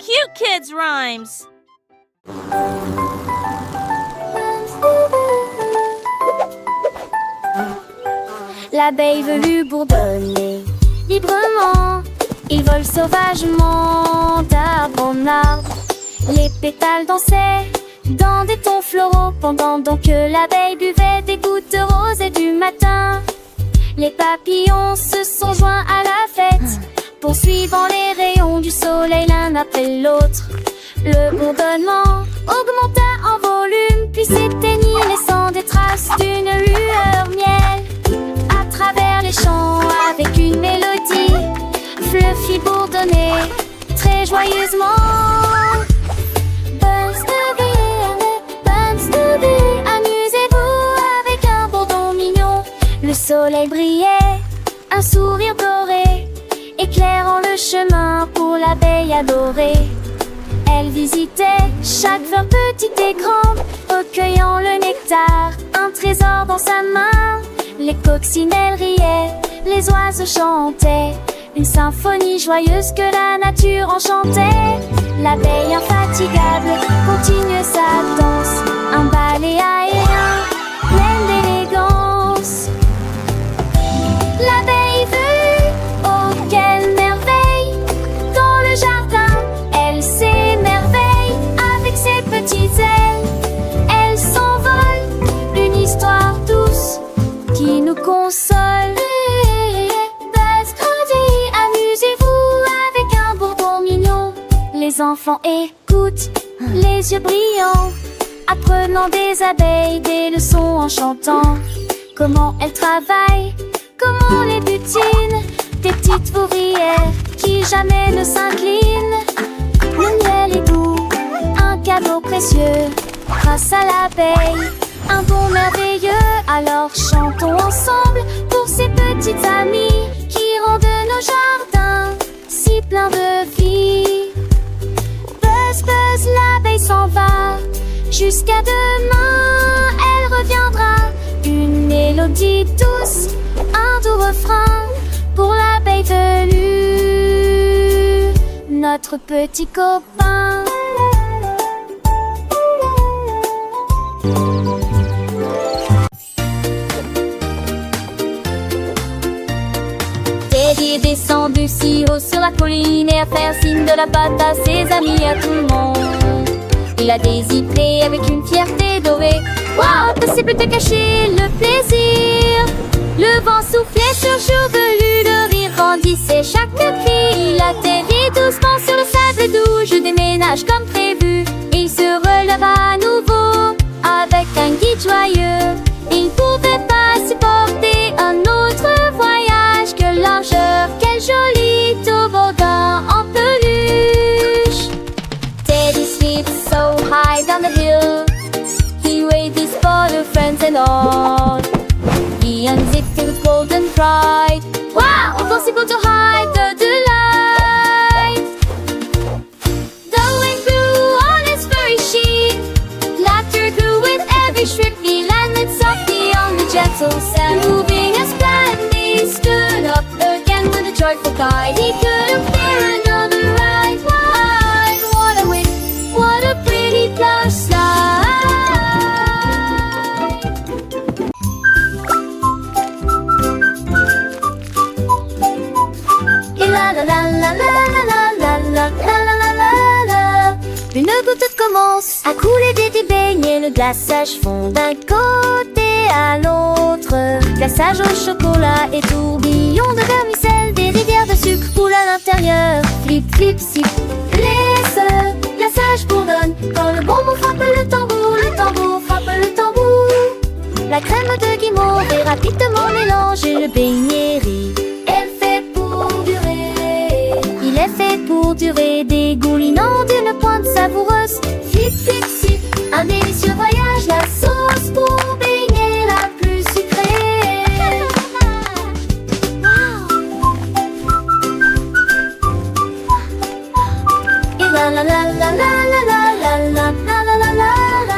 cute kids' rhymes. L'abeille veut bourdonner librement. Il vole sauvagement d'arbre en arbre. Les pétales dansaient dans des tons floraux, pendant donc que l'abeille buvait des gouttes de rosée du matin. Les papillons se sont joints à la fête, poursuivant les rayons du soleil l'un après l'autre. Le bourdonnement augmenta en volume, puis s'éteignit, laissant des traces d'une lueur miel. À travers les champs, avec une mélodie, Fluffy bourdonnait très joyeusement. Bunstuby, amusez-vous avec un bourdon mignon. Le soleil brillait, un sourire doré, éclairant le chemin pour l'abeille adorée. Elle visitait chaque fleur petite et grande, recueillant le nectar, un trésor dans sa main. Les coccinelles riaient, les oiseaux chantaient, une symphonie joyeuse que la nature enchantait. L'abeille infatigable continuait sa danse, un ballet aérien plein d'élégance. L'abeille vue, oh quelle merveille! Dans le jardin, elle s'émerveille avec ses petites ailes. Elle s'envole, une histoire douce qui nous console. Amusez-vous avec un bourdon mignon. Les enfants écoutent, les yeux brillants, apprenant des abeilles des leçons en chantant. Comment elles travaillent, comment les butinent, des petites ouvrières qui jamais ne s'inclinent. Le miel est doux, un cadeau précieux, grâce à l'abeille, un don merveilleux. Alors chantons ensemble pour ces petites amies qui rendent nos jardins si pleins de vie. Buzz, buzz, l'abeille s'en va, jusqu'à demain elle reviendra. Une mélodie douce, un doux refrain pour l'abeille velue, notre petit copain. Teddy est descendu si haut sur la colline et à faire signe de la patte à ses amis, à tout le monde. Il a dézippé avec une fierté dorée. Waouh, impossible de cacher le plaisir. Le vent soufflait sur jour velu, le rire grandissait chaque cri. Il atterrit doucement sur le sable doux. Je déménage comme prévu. Il se releva à nouveau avec un guide joyeux. Il pouvait pas supporter un autre voyage que largeur. Quel joli toboggan en peluche. Teddy sleeps so high down the hill. He waved his photo friends and all. He unzipped it with golden pride. Wow, impossible to hide the delight. The wind blew on his furry sheet. Laughter grew with every shriek. He landed softly on the gentle sand. Moving as planned, he stood up again with a joyful cry. He couldn't bear another ride. What a wind, what a pretty plush slide. Une goutte commence à couler des beignets. Le glaçage fond d'un côté à l'autre. Glaçage au chocolat et tourbillon de vermicelle. Des rivières de sucre coulent à l'intérieur. Flip, flip, sip. Laisse, glaçage bourdonne. Quand le bonbon frappe le tambour frappe le tambour. La crème de guimauve est rapidement mélangée. Le beignet rit. Il est fait pour durer, dégoulinant d'une pointe savoureuse. Flip, flip, sip, un délicieux voyage. La sauce pour beignet la plus sucrée. Et la la la la la la la la la la la la la.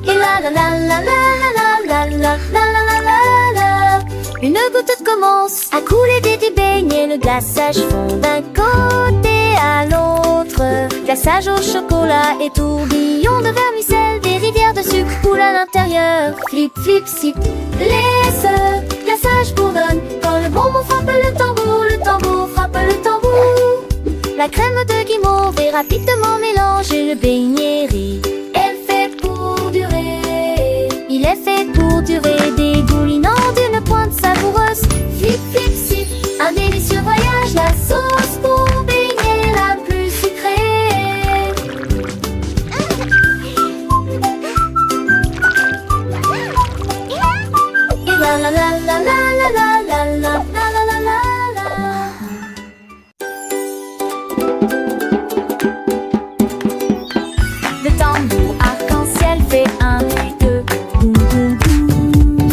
Et la la la la la la la la la la la la. commence à couler des beignets. Le glaçage fond d'un côté à l'autre. Glaçage au chocolat et tourbillon de vermicelle. Des rivières de sucre coulent à l'intérieur. Flip, flip, sip. Laisse, glaçage bourdonne. Quand le bonbon frappe le tambour frappe le tambour. La crème de guimauve est rapidement mélangée. Le beignet rit. Elle fait pour durer. Il est fait pour durer, dégoulinant d'une pointe savoureuse. Flip, flip, sip, un délicieux voyage. La sauce pour beignet la plus sucrée. Et la la la la la la la la la la la la. Le tambour arc-en-ciel fait un bruit de boum boum boum.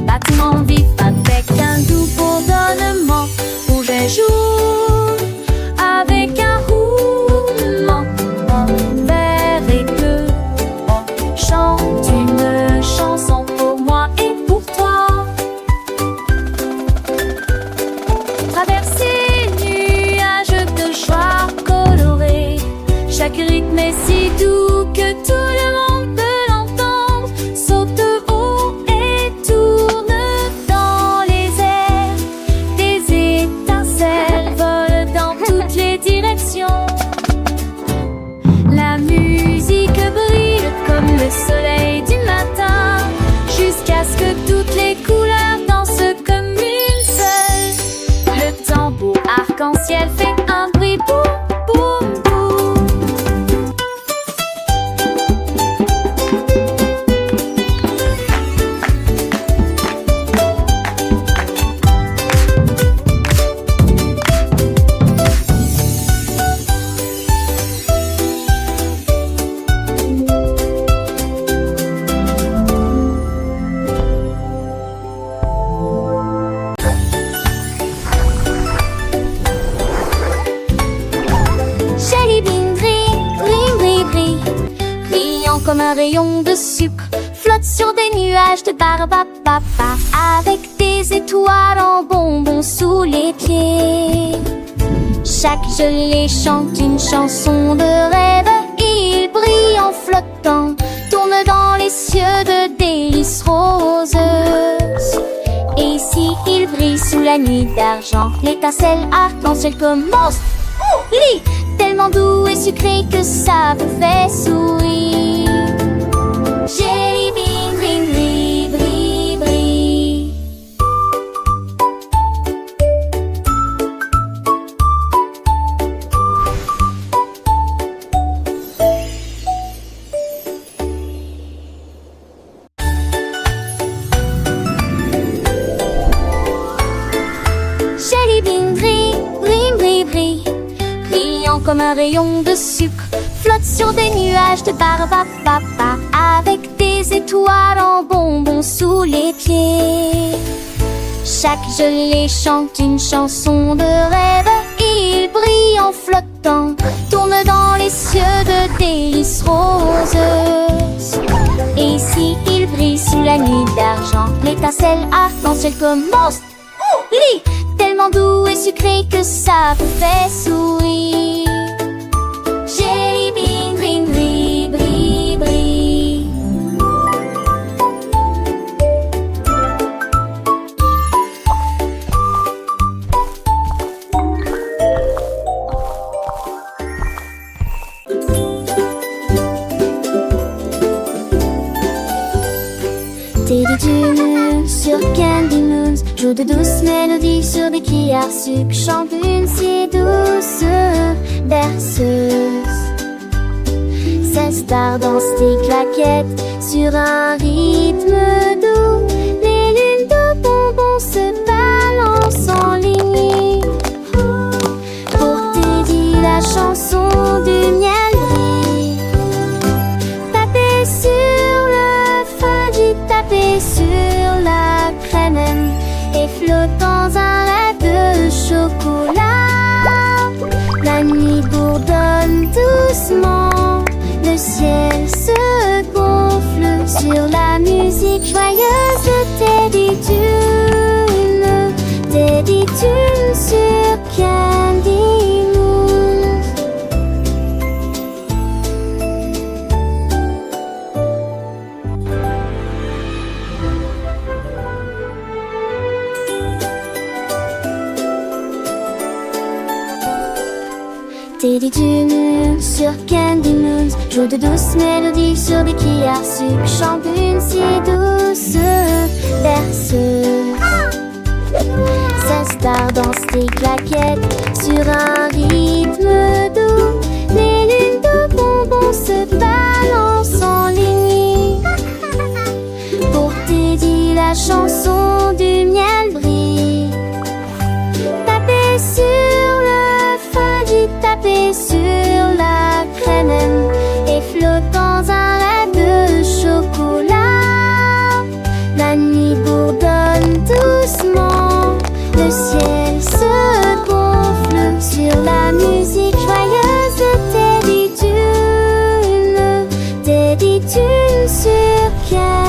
Battement vif avec un doux bourdonnement. Rouge et jaune avec un roulement. Vert et bleu chante une chanson pour moi et pour toi. Traverser nuages de joie colorée. Chaque rythme est si doux que tout le monde peut l'entendre. Saute haut et tourne dans les airs. Des étincelles volent dans toutes les directions. La musique brille comme le soleil du matin, jusqu'à ce que toutes les couleurs dansent comme une seule. Le tambour arc-en-ciel fait un bruit boum boum boum. Jelly bean brille, brillant comme un rayon de sucre, flotte sur des nuages de barbapapa, avec des étoiles en bonbons sous les pieds. Chaque gelée chante une chanson de rêve, il brille en flottant, tourne dans les cieux de délices roses. Et si il brille sous la nuit d'argent, l'étincelle arc-en-ciel commence. Lit, tellement doux et sucré que ça vous fait sourire. Jelly bean brille, brille, brille. Jelly bean brille, brillant comme un rayon de sucre, flotte sur des nuages de barbapapa, avec des étoiles en bonbons sous les pieds. Chaque gelée chante une chanson de rêve, il brille en flottant, tourne dans les cieux de délices roses. Et si il brille sous la nuit d'argent, l'étincelle arc-en-ciel commence. Lit, tellement doux et sucré que ça vous fait sourire. Jelly bean brille, brille, brille. Teddy Dunes sur Candy Moons joue de douces mélodies sur des cuillères sucre, chante une si douce berceuse. Ses stars dansent des claquettes sur un rythme doux. Les lunes de bonbons se balancent en ligne. Pour Teddy, la chanson du miel brille. Tapez sur le fudgy, tapez sur la crème et flotte dans un rêve de chocolat. La nuit bourdonne doucement, le ciel se gonfle sur la musique joyeuse de Teddy Dunes. Teddy du mur sur Candy Moons joue de douces mélodies sur des cuillères sucre, chante une si douce berceuse. Sa star danse des claquettes sur un rythme doux. Les lunes de bonbons se balancent en ligne. Pour Teddy, la chanson du miel brille. Tapez sur le fudgy, tapez sur la crème et flotte dans un rêve de chocolat. La nuit bourdonne doucement, le ciel se gonfle sur la musique joyeuse de Teddy Dune sur Candy.